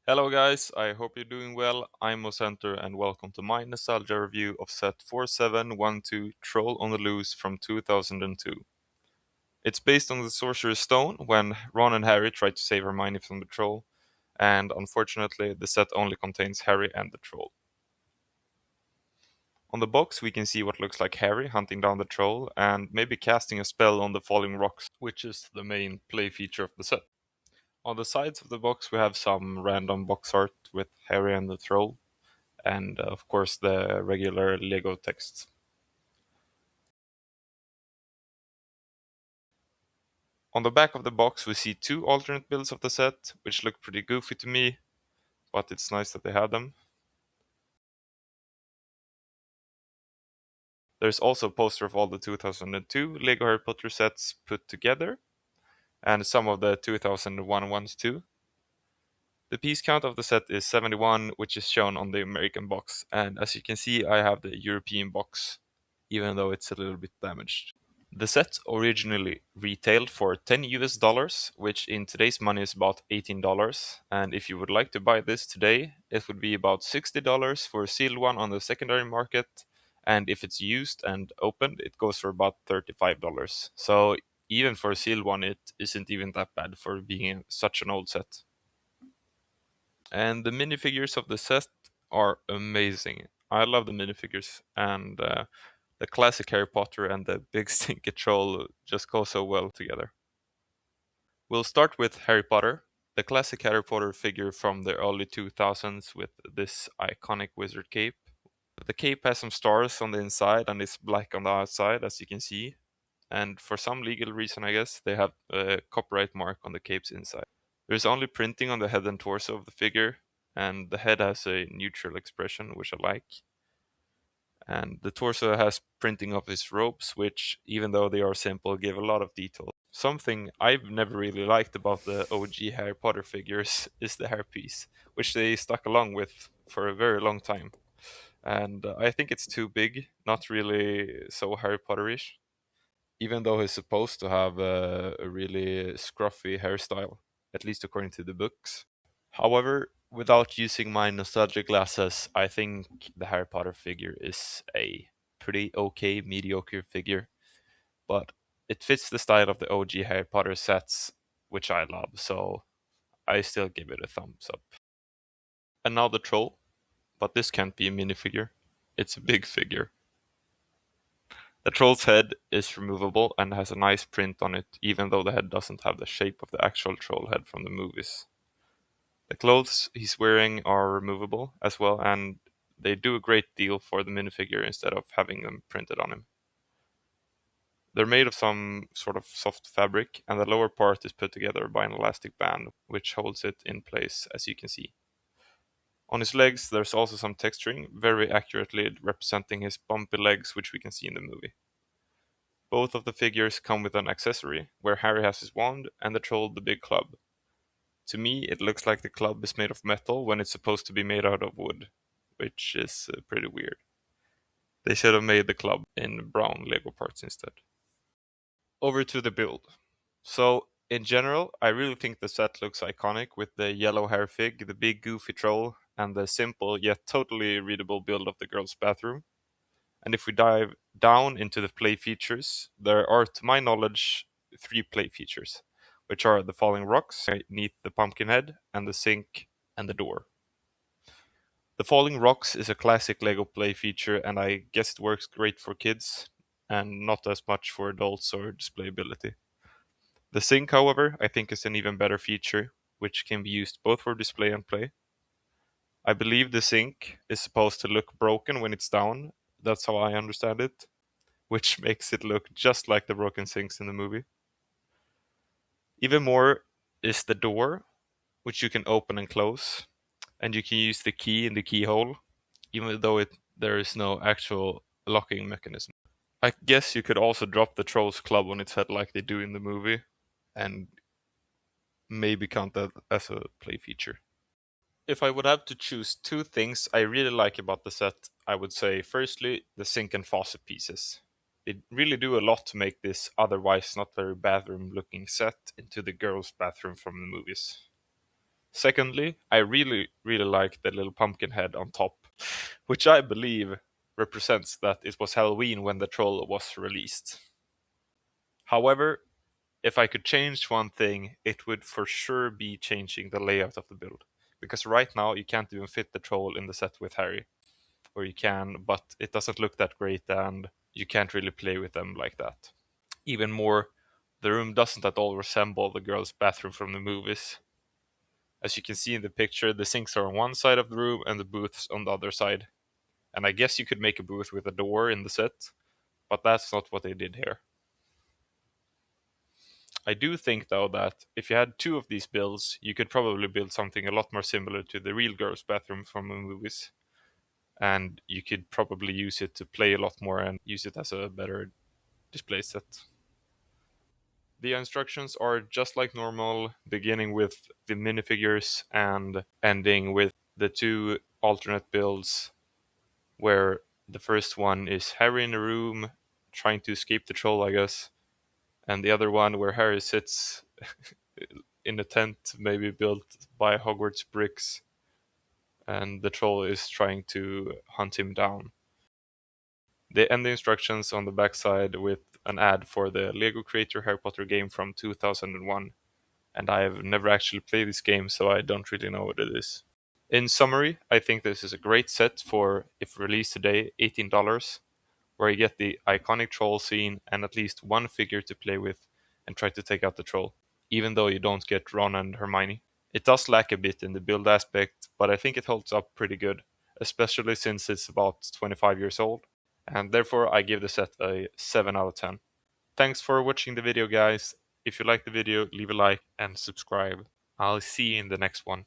Hello guys, I hope you're doing well. I'm Mocenter and welcome to my nostalgia review of set 4712 Troll on the Loose from 2002. It's based on the Sorcerer's Stone when Ron and Harry try to save Hermione from the troll, and unfortunately the set only contains Harry and the troll. On the box we can see what looks like Harry hunting down the troll and maybe casting a spell on the falling rocks, which is the main play feature of the set. On the sides of the box we have some random box art with Harry and the troll, and of course the regular Lego text. On the back of the box we see two alternate builds of the set, which look pretty goofy to me, but it's nice that they have them. There's also a poster of all the 2002 Lego Harry Potter sets put together, and some of the 2001 ones too. The piece count of the set is 71, which is shown on the American box, and as you can see I have the European box, even though it's a little bit damaged. The set originally retailed for 10 US dollars, which in today's money is about $18. And if you would like to buy this today, it would be about $60 for a sealed one on the secondary market. And if it's used and opened, it goes for about $35. So even for a sealed one, it isn't even that bad for being such an old set. And the minifigures of the set are amazing. I love the minifigures, and the classic Harry Potter and the big stinky troll just go so well together. We'll start with Harry Potter, the classic Harry Potter figure from the early 2000s with this iconic wizard cape. The cape has some stars on the inside and is black on the outside, as you can see. And for some legal reason, I guess, they have a copyright mark on the cape's inside. There's only printing on the head and torso of the figure, and the head has a neutral expression, which I like. And the torso has printing of his robes, which, even though they are simple, give a lot of detail. Something I've never really liked about the OG Harry Potter figures is the hairpiece, which they stuck along with for a very long time. And I think it's too big, not really so Harry Potterish, even though he's supposed to have a really scruffy hairstyle, at least according to the books. However, without using my nostalgia glasses, I think the Harry Potter figure is a pretty okay, mediocre figure, but it fits the style of the OG Harry Potter sets, which I love, so I still give it a thumbs up. And now the troll, but this can't be a minifigure. It's a big figure. The troll's head is removable and has a nice print on it, even though the head doesn't have the shape of the actual troll head from the movies. The clothes he's wearing are removable as well, and they do a great deal for the minifigure instead of having them printed on him. They're made of some sort of soft fabric, and the lower part is put together by an elastic band, which holds it in place, as you can see. On his legs, there's also some texturing, very accurately representing his bumpy legs, which we can see in the movie. Both of the figures come with an accessory, where Harry has his wand and the troll the big club. To me, it looks like the club is made of metal when it's supposed to be made out of wood, which is pretty weird. They should have made the club in brown Lego parts instead. Over to the build. So, in general, I really think the set looks iconic with the yellow hair fig, the big goofy troll, and the simple yet totally readable build of the girls' bathroom. And if we dive down into the play features, there are, to my knowledge, three play features, which are the falling rocks beneath the pumpkin head, and the sink, and the door. The falling rocks is a classic Lego play feature, and I guess it works great for kids, and not as much for adults or displayability. The sink, however, I think is an even better feature, which can be used both for display and play. I believe the sink is supposed to look broken when it's down, that's how I understand it, which makes it look just like the broken sinks in the movie. Even more is the door, which you can open and close, and you can use the key in the keyhole, even though there is no actual locking mechanism. I guess you could also drop the troll's club on its head like they do in the movie, and maybe count that as a play feature. If I would have to choose two things I really like about the set, I would say firstly the sink and faucet pieces. They really do a lot to make this otherwise not very bathroom looking set into the girls' bathroom from the movies. Secondly, I really like the little pumpkin head on top, which I believe represents that it was Halloween when the troll was released. However, if I could change one thing, it would for sure be changing the layout of the build. Because right now you can't even fit the troll in the set with Harry. Or you can, but it doesn't look that great and you can't really play with them like that. Even more, the room doesn't at all resemble the girls' bathroom from the movies. As you can see in the picture, the sinks are on one side of the room and the booths on the other side. And I guess you could make a booth with a door in the set, but that's not what they did here. I do think, though, that if you had two of these builds, you could probably build something a lot more similar to the real girls' bathroom from the movies. And you could probably use it to play a lot more and use it as a better display set. The instructions are just like normal, beginning with the minifigures and ending with the two alternate builds, where the first one is Harry in a room trying to escape the troll, I guess, and the other one where Harry sits in a tent, maybe built by Hogwarts bricks, and the troll is trying to hunt him down. They end the instructions on the backside with an ad for the Lego Creator Harry Potter game from 2001, and I have never actually played this game, so I don't really know what it is. In summary, I think this is a great set for, if released today, $18, where you get the iconic troll scene and at least one figure to play with and try to take out the troll, even though you don't get Ron and Hermione. It does lack a bit in the build aspect, but I think it holds up pretty good, especially since it's about 25 years old, and therefore I give the set a 7 out of 10. Thanks for watching the video, guys. If you liked the video, leave a like and subscribe. I'll see you in the next one.